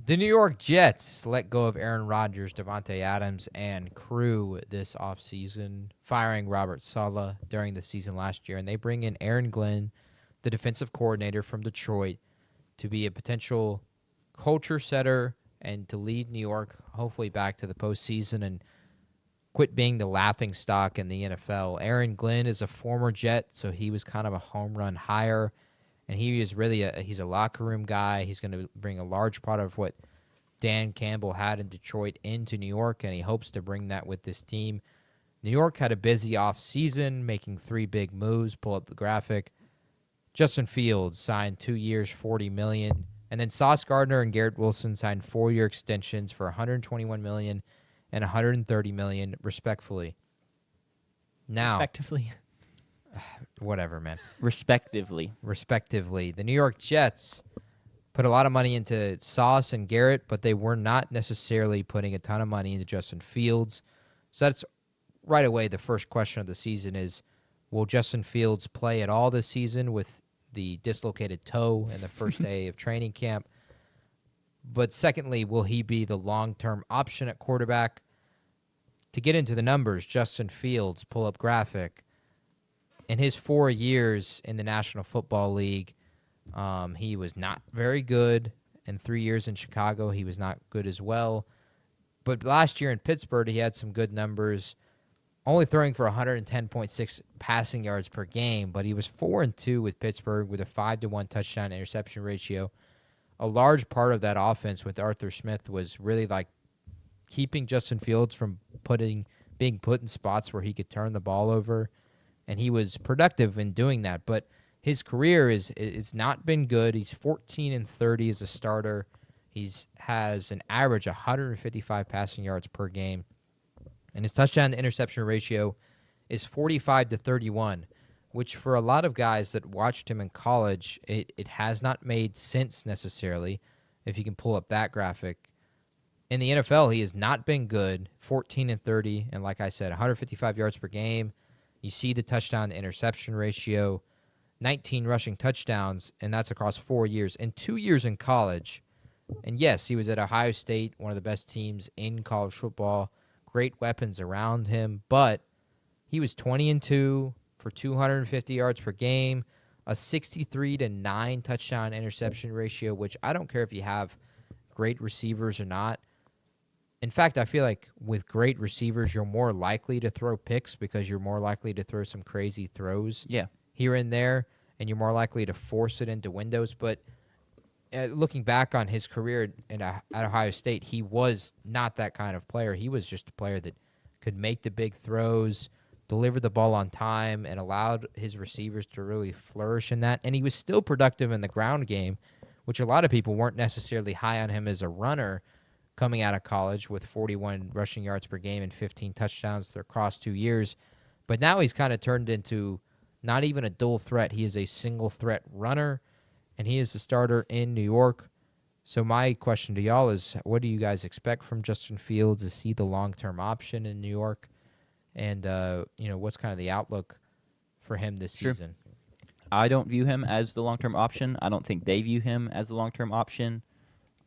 The New York Jets let go of Aaron Rodgers, Devontae Adams, and crew this offseason, firing Robert Saleh during the season last year. And they bring in Aaron Glenn, the defensive coordinator from Detroit, to be a potential culture setter and to lead New York hopefully back to the postseason and quit being the laughing stock in the NFL. Aaron Glenn is a former Jet, so he was kind of a home run hire. And he is really he's a locker room guy. He's going to bring a large part of what Dan Campbell had in Detroit into New York, and he hopes to bring that with this team. New York had a busy offseason, making 3 big moves. Pull up the graphic. Justin Fields signed 2 years, $40 million. And then Sauce Gardner and Garrett Wilson signed 4-year extensions for $121 million and $130 million, respectively. Now, Respectively. whatever, man. Respectively. The New York Jets put a lot of money into Sauce and Garrett, but they were not necessarily putting a ton of money into Justin Fields. So that's right away the first question of the season is, will Justin Fields play at all this season with the dislocated toe in the first day of training camp? But secondly, will he be the long-term option at quarterback? To get into the numbers, Justin Fields, pull up graphic. In his 4 years in the National Football League, he was not very good. In 3 years in Chicago, he was not good as well. But last year in Pittsburgh, he had some good numbers, only throwing for 110.6 passing yards per game, but he was 4-2 with Pittsburgh with a 5-1 touchdown interception ratio. A large part of that offense with Arthur Smith was really like keeping Justin Fields from being put in spots where he could turn the ball over, and he was productive in doing that. But his career it's not been good. He's 14-30 as a starter. Has an average 155 passing yards per game, and his touchdown to interception ratio is 45-31, which for a lot of guys that watched him in college, it has not made sense necessarily. If you can pull up that graphic. In the NFL, he has not been good, 14-30, and like I said, 155 yards per game. You see the touchdown to interception ratio, 19 rushing touchdowns, and that's across 4 years. And 2 years in college, and yes, he was at Ohio State, one of the best teams in college football, great weapons around him, but he was 20-2 for 250 yards per game, a 63-9 touchdown interception ratio, which I don't care if you have great receivers or not. In fact, I feel like with great receivers, you're more likely to throw picks because you're more likely to throw some crazy throws here and there, and you're more likely to force it into windows. But looking back on his career at Ohio State, he was not that kind of player. He was just a player that could make the big throws, deliver the ball on time, and allowed his receivers to really flourish in that. And he was still productive in the ground game, which a lot of people weren't necessarily high on him as a runner coming out of college with 41 rushing yards per game and 15 touchdowns across 2 years. But now he's kind of turned into not even a dual threat. He is a single threat runner, and he is the starter in New York. So my question to y'all is, what do you guys expect from Justin Fields? Is he the long-term option in New York? And, what's kind of the outlook for him this season? I don't view him as the long-term option. I don't think they view him as the long-term option.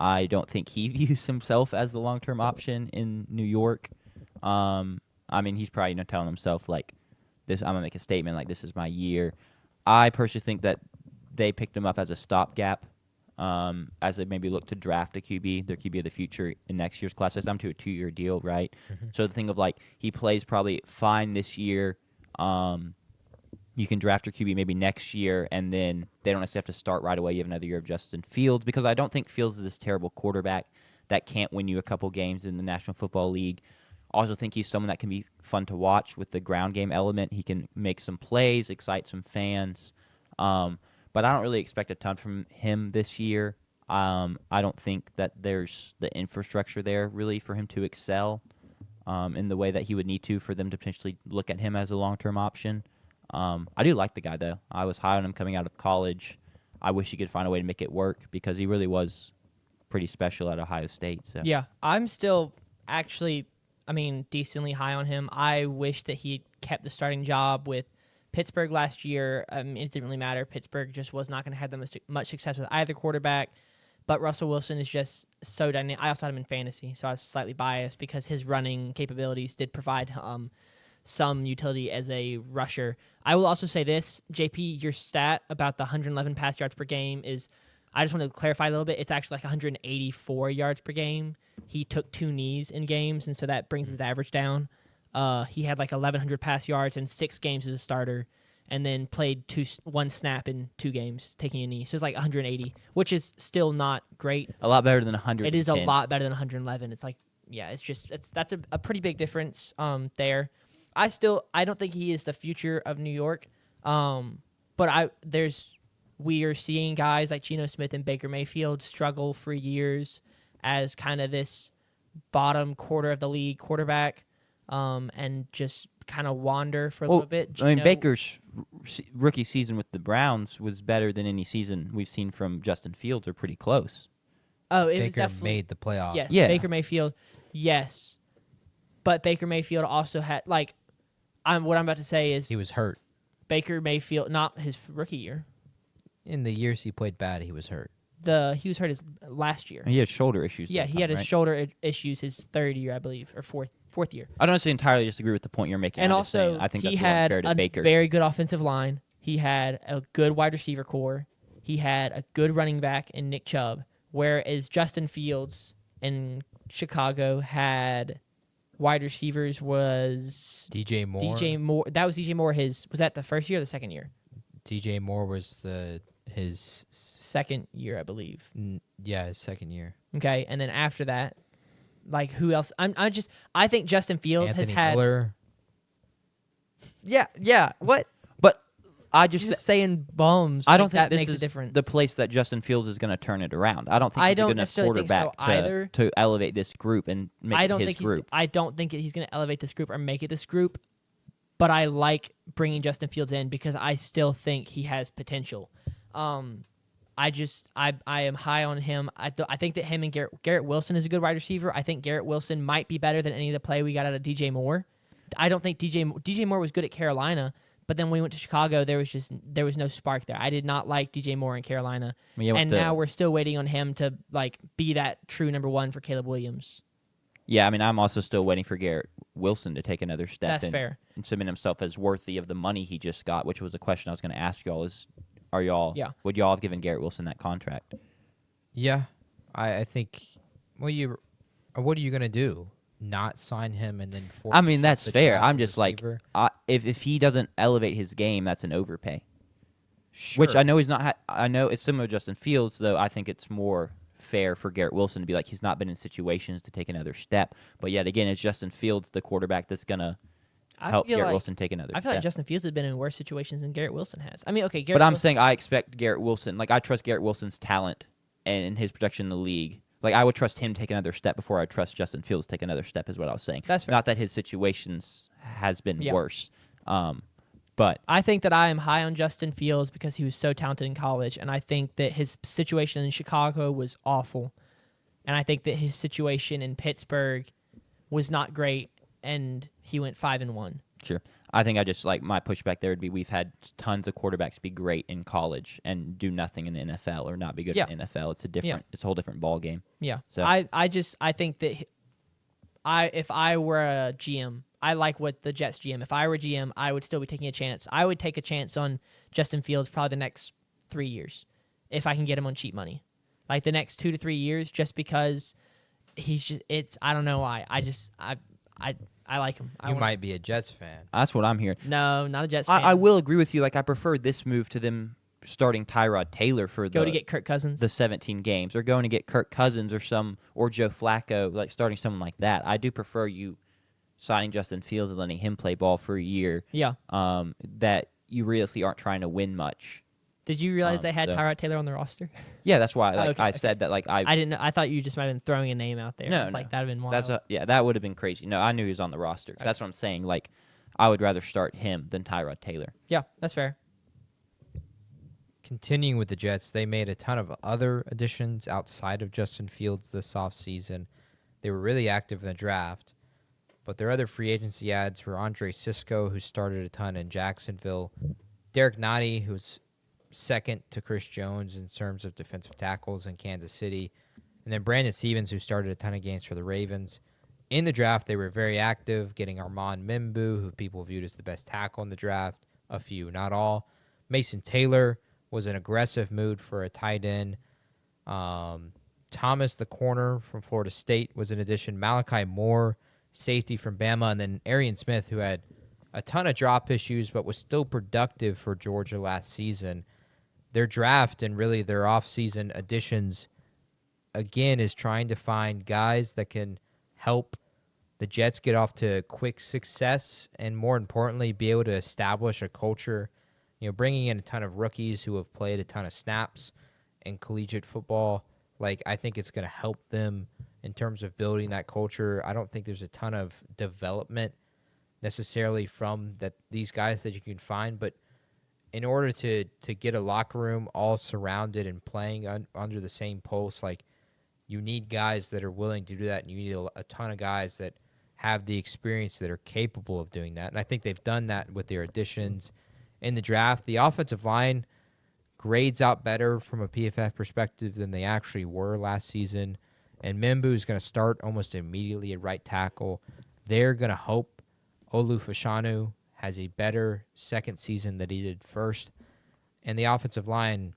I don't think he views himself as the long-term option in New York. He's probably telling himself, like, this. I'm going to make a statement, like, this is my year. I personally think that they picked him up as a stopgap, as they maybe look to draft a QB, their QB of the future in next year's class. It's down to a 2-year deal, right? Mm-hmm. So the thing of, like, he plays probably fine this year. You can draft your QB maybe next year, and then they don't necessarily have to start right away. You have another year of Justin Fields, because I don't think Fields is this terrible quarterback that can't win you a couple games in the National Football League. I also think he's someone that can be fun to watch with the ground game element. He can make some plays, excite some fans. But I don't really expect a ton from him this year. I don't think that there's the infrastructure there really for him to excel in the way that he would need to for them to potentially look at him as a long-term option. I do like the guy, though. I was high on him coming out of college. I wish he could find a way to make it work because he really was pretty special at Ohio State. So. Yeah, I'm still actually, decently high on him. I wish that he kept the starting job with Pittsburgh last year. It didn't really matter. Pittsburgh just was not going to have that much success with either quarterback. But Russell Wilson is just so dynamic. I also had him in fantasy, so I was slightly biased because his running capabilities did provide some utility as a rusher. I will also say this, JP, your stat about the 111 pass yards per game is, I just want to clarify a little bit, it's actually like 184 yards per game. He took 2 knees in games, and so that brings his average down. He had like 1,100 pass yards in 6 games as a starter, and then played 1 snap in 2 games, taking a knee. So it's like 180, which is still not great. A lot better than 100. It is a lot better than 111. It's like, yeah, that's a pretty big difference there. I don't think he is the future of New York. But we are seeing guys like Geno Smith and Baker Mayfield struggle for years as kind of this bottom quarter of the league quarterback, and just kind of wander for a little bit. I mean, Baker's rookie season with the Browns was better than any season we've seen from Justin Fields. They're pretty close. Oh, it was Baker definitely made the playoffs. Yes, Yeah. Baker Mayfield, yes. But Baker Mayfield also had, what I'm about to say is He was hurt. Baker Mayfield, not his rookie year. In the years he played bad, he was hurt. He was hurt his last year. And he had shoulder issues. Yeah, that he time, had his right? shoulder issues his 3rd year, I believe, or fourth year. I don't necessarily entirely disagree with the point you're making. And I'm just also, saying, I think he that's a little had unfair to a Baker. very good offensive line. He had a good wide receiver core. He had a good running back in Nick Chubb, whereas Justin Fields in Chicago had wide receivers was DJ Moore. DJ Moore. That was DJ Moore. Was that the first year or the second year? DJ Moore was his Second year, I believe. his second year. Okay, and then after that, like who else? I think Justin Fields Anthony has had. Miller. Yeah. What? But I You're just saying bums. I don't like, think that this makes is a difference. the place that Justin Fields is going to turn it around. I don't think I he's a don't good enough necessarily think so quarterback either. to elevate this group and make it his group. I don't think he's going to elevate this group or make it this group. But I like bringing Justin Fields in because I still think he has potential. I am high on him. I think that him and Garrett Wilson is a good wide receiver. I think Garrett Wilson might be better than any of the play we got out of DJ Moore. I don't think DJ Moore was good at Carolina, but then when we went to Chicago, there was no spark there. I did not like DJ Moore in Carolina, and now we're still waiting on him to be that true number 1 for Caleb Williams. Yeah, I mean, I'm also still waiting for Garrett Wilson to take another step. That's fair. And cement himself as worthy of the money he just got, which was a question I was going to ask y'all would y'all have given Garrett Wilson that contract? Yeah, I think. What are you gonna do? Not sign him and then force? I mean, that's the fair. draft I'm just receiver? if he doesn't elevate his game, that's an overpay. Sure. Which I know he's not. I know it's similar to Justin Fields, though. I think it's more fair for Garrett Wilson to be like he's not been in situations to take another step. But yet again, it's Justin Fields, the quarterback, that's gonna help Garrett Wilson take another step. I feel like Justin Fields has been in worse situations than Garrett Wilson has. I mean, okay, But I'm saying I expect Garrett Wilson. Like I trust Garrett Wilson's talent and his production in the league. Like I would trust him take another step before I trust Justin Fields take another step. Is what I was saying. That's fair. Not that his situations has been worse. But I think that I am high on Justin Fields because he was so talented in college, and I think that his situation in Chicago was awful, and I think that his situation in Pittsburgh was not great, and he went 5-1. sure, I think I just like my pushback there would be we've had tons of quarterbacks be great in college and do nothing in the NFL or not be good in the NFL. It's it's a whole different ball game. Yeah. So I think that if I were a GM, I like what the Jets GM. If I were GM, I would still be taking a chance. I would take a chance on Justin Fields probably the next 3 years if I can get him on cheap money. Like the next 2 to 3 years, just because I don't know why. I like him. You might be a Jets fan. that's what I'm hearing. No, not a Jets fan. I will agree with you. Like I prefer this move to them starting Tyrod Taylor for Go to get Kirk Cousins. the 17 games, or going to get Kirk Cousins or Joe Flacco, like starting someone like that. I do prefer you signing Justin Fields and letting him play ball for a year. Yeah. That you realistically aren't trying to win much. Did you realize they had so- Tyrod Taylor on the roster? Yeah, that's why. Like okay, I okay. said that. Like I didn't know. I thought you just might have been throwing a name out there. No, It's like no. that'd have been wild. that would have been crazy. No, I knew he was on the roster. Okay. That's what I'm saying. Like, I would rather start him than Tyrod Taylor. Yeah, that's fair. Continuing with the Jets, they made a ton of other additions outside of Justin Fields this offseason. They were really active in the draft, but their other free agency ads were Andre Sisco, who started a ton in Jacksonville, Derek Nottie, who's second to Chris Jones in terms of defensive tackles in Kansas City. And then Brandon Stevens, who started a ton of games for the Ravens. In the draft, they were very active, getting Armand Mimbu, who people viewed as the best tackle in the draft. A few, not all. Mason Taylor was an aggressive move for a tight end. Thomas, the corner from Florida State, was an addition. Malachi Moore, safety from Bama. And then Arian Smith, who had a ton of drop issues but was still productive for Georgia last season. Their draft and really their offseason additions, again, is trying to find guys that can help the Jets get off to quick success and, more importantly, be able to establish a culture. Bringing in a ton of rookies who have played a ton of snaps in collegiate football, I think it's going to help them in terms of building that culture. I don't think there's a ton of development necessarily from these guys that you can find, but in order to get a locker room all surrounded and playing under the same pulse, you need guys that are willing to do that, and you need a ton of guys that have the experience that are capable of doing that. And I think they've done that with their additions in the draft. The offensive line grades out better from a PFF perspective than they actually were last season. And Mimbu is going to start almost immediately at right tackle. They're going to hope Olu Fashanu has a better second season than he did first. And the offensive line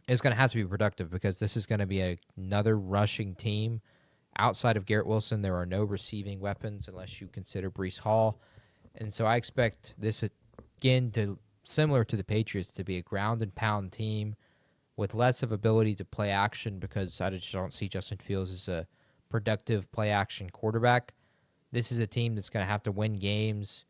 is going to have to be productive because this is going to be another rushing team. Outside of Garrett Wilson, there are no receiving weapons unless you consider Breece Hall. And so I expect this, again, similar to the Patriots, to be a ground and pound team with less of ability to play action because I just don't see Justin Fields as a productive play action quarterback. This is a team that's going to have to win games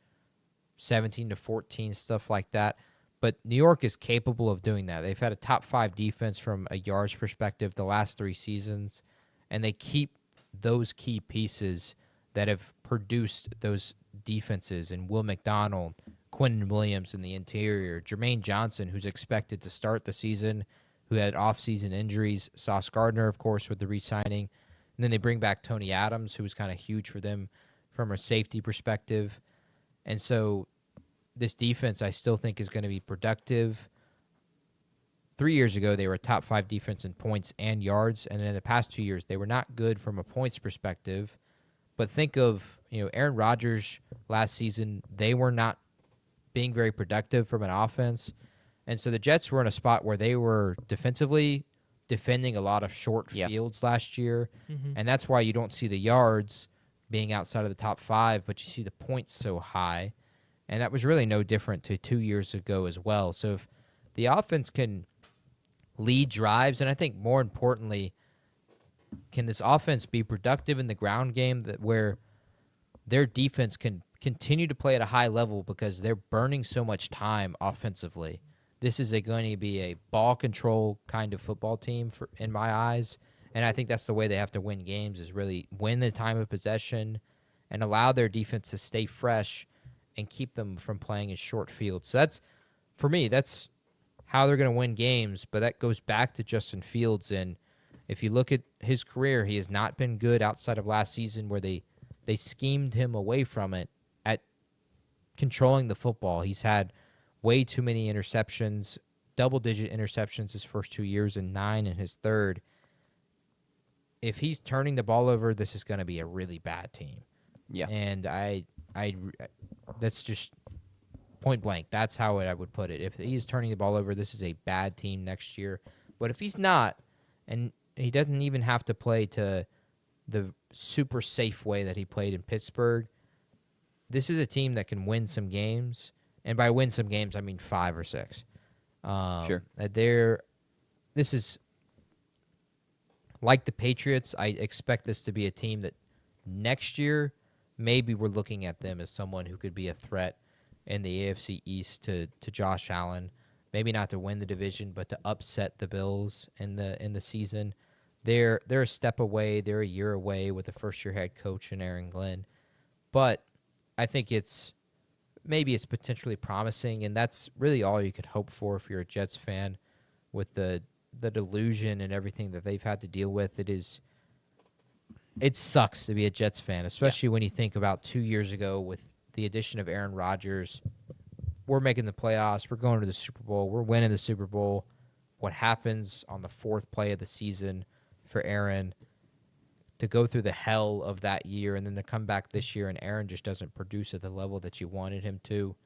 17-14, stuff like that. But New York is capable of doing that. They've had a top 5 defense from a yards perspective the last 3 seasons, and they keep those key pieces that have produced those defenses, and Will McDonald, Quentin Williams in the interior, Jermaine Johnson, who's expected to start the season, who had off-season injuries, Sauce Gardner, of course, with the re-signing. And then they bring back Tony Adams, who was kind of huge for them from a safety perspective. And so this defense I still think is going to be productive. 3 years ago, they were a top 5 defense in points and yards, and in the past 2 years, they were not good from a points perspective. But think of Aaron Rodgers last season; they were not being very productive from an offense, and so the Jets were in a spot where they were defensively defending a lot of short fields last year, and that's why you don't see the yards being outside of the top 5, but you see the points so high, and that was really no different to 2 years ago as well. So if the offense can lead drives, and I think more importantly, can this offense be productive in the ground game where their defense can continue to play at a high level because they're burning so much time offensively. This is going to be a ball control kind of football team in my eyes, and I think that's the way they have to win games, is really win the time of possession and allow their defense to stay fresh and keep them from playing in short fields. So for me, that's how they're going to win games, but that goes back to Justin Fields. And if you look at his career, he has not been good outside of last season where they schemed him away from it at controlling the football. He's had way too many interceptions, double-digit interceptions his first 2 years and 9 in his third. If he's turning the ball over, this is going to be a really bad team. Yeah. And I that's just point blank. That's how I would put it. If he's turning the ball over, this is a bad team next year. But if he's not, and he doesn't even have to play to the super safe way that he played in Pittsburgh, this is a team that can win some games. And by win some games, I mean 5 or 6. Sure. This is like the Patriots. I expect this to be a team that next year, maybe we're looking at them as someone who could be a threat in the AFC East to Josh Allen. Maybe not to win the division, but to upset the Bills in the season. They're a step away. They're a year away with the first-year head coach in Aaron Glenn. But I think it's potentially promising, and that's really all you could hope for if you're a Jets fan with the delusion and everything that they've had to deal with. It sucks to be a Jets fan, especially when you think about 2 years ago with the addition of Aaron Rodgers, we're making the playoffs. We're going to the Super Bowl. We're winning the Super Bowl. What happens on the fourth play of the season for Aaron to go through the hell of that year and then to come back this year and Aaron just doesn't produce at the level that you wanted him to.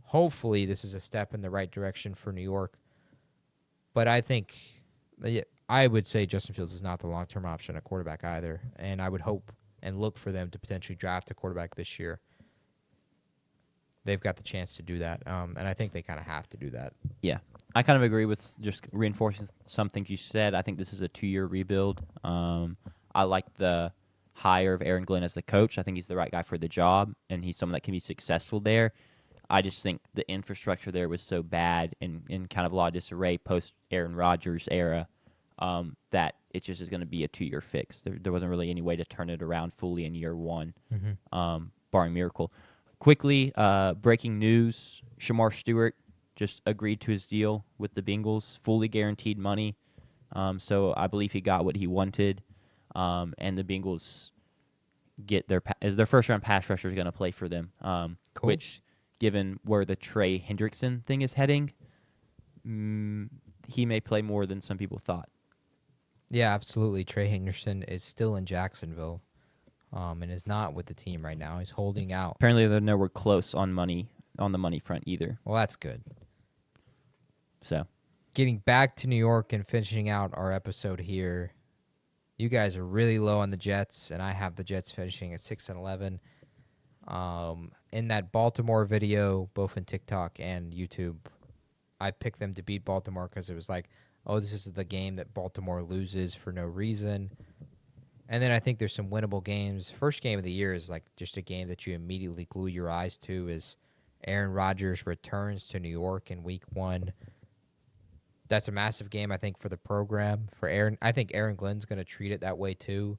Hopefully this is a step in the right direction for New York. But I think I would say Justin Fields is not the long-term option at quarterback either. And I would hope and look for them to potentially draft a quarterback this year. They've got the chance to do that. And I think they kind of have to do that. Yeah. I kind of agree with just reinforcing some things you said. I think this is a 2-year rebuild. I like the hire of Aaron Glenn as the coach. I think he's the right guy for the job, and he's someone that can be successful there. I just think the infrastructure there was so bad and in kind of a lot of disarray post-Aaron Rodgers era that it just is going to be a 2-year fix. There wasn't really any way to turn it around fully in year one, barring miracle. Quickly, breaking news, Shamar Stewart just agreed to his deal with the Bengals, fully guaranteed money. So I believe he got what he wanted, and the Bengals get their first-round pass rusher is going to play for them, Cool. which, given where the Trey Hendrickson thing is heading, he may play more than some people thought. Yeah, absolutely. Trey Henderson is still in Jacksonville and is not with the team right now. He's holding out. Apparently, they're nowhere close on the money front either. Well, that's good. So, Getting back to New York and finishing out our episode here, you guys are really low on the Jets, and I have the Jets finishing at 6-11. In that Baltimore video, both in TikTok and YouTube, I picked them to beat Baltimore because it was like, oh, this is the game that Baltimore loses for no reason. And then I think there's some winnable games. First game of the year is like just a game that you immediately glue your eyes to is Aaron Rodgers returns to New York in week 1. That's a massive game, I think, for the program. For Aaron, I think Aaron Glenn's going to treat it that way too.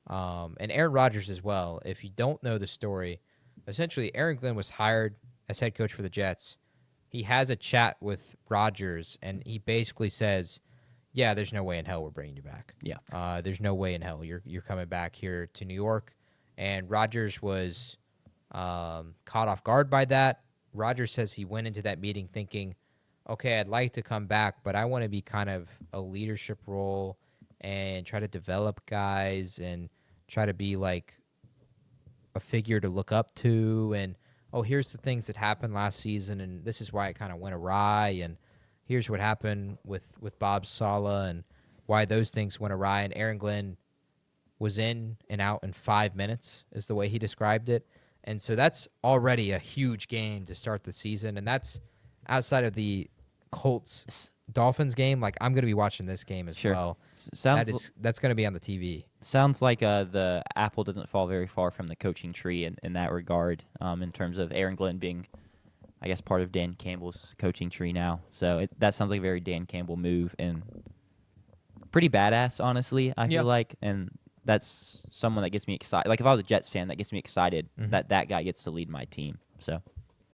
And Aaron Rodgers as well. If you don't know the story, essentially Aaron Glenn was hired as head coach for the Jets. He has a chat with Rodgers, and he basically says, yeah, there's no way in hell we're bringing you back. yeah. There's no way in hell you're coming back here to New York. And Rodgers was caught off guard by that. Rodgers says he went into that meeting thinking, okay, I'd like to come back, but I want to be kind of a leadership role and try to develop guys and try to be like a figure to look up to. And, oh, here's the things that happened last season, and this is why it kind of went awry. And here's what happened with Bob Saleh and why those things went awry. And Aaron Glenn was in and out in 5 minutes is the way he described it. And so that's already a huge game to start the season. And that's outside of the Colts-Dolphins game. Like, I'm going to be watching this game as well. That's going to be on the TV. Sounds like the apple doesn't fall very far from the coaching tree in that regard, in terms of Aaron Glenn being, I guess, part of Dan Campbell's coaching tree now. So that sounds like a very Dan Campbell move and pretty badass, honestly, I feel like. And that's someone that gets me excited. Like, if I was a Jets fan, that gets me excited that guy gets to lead my team. So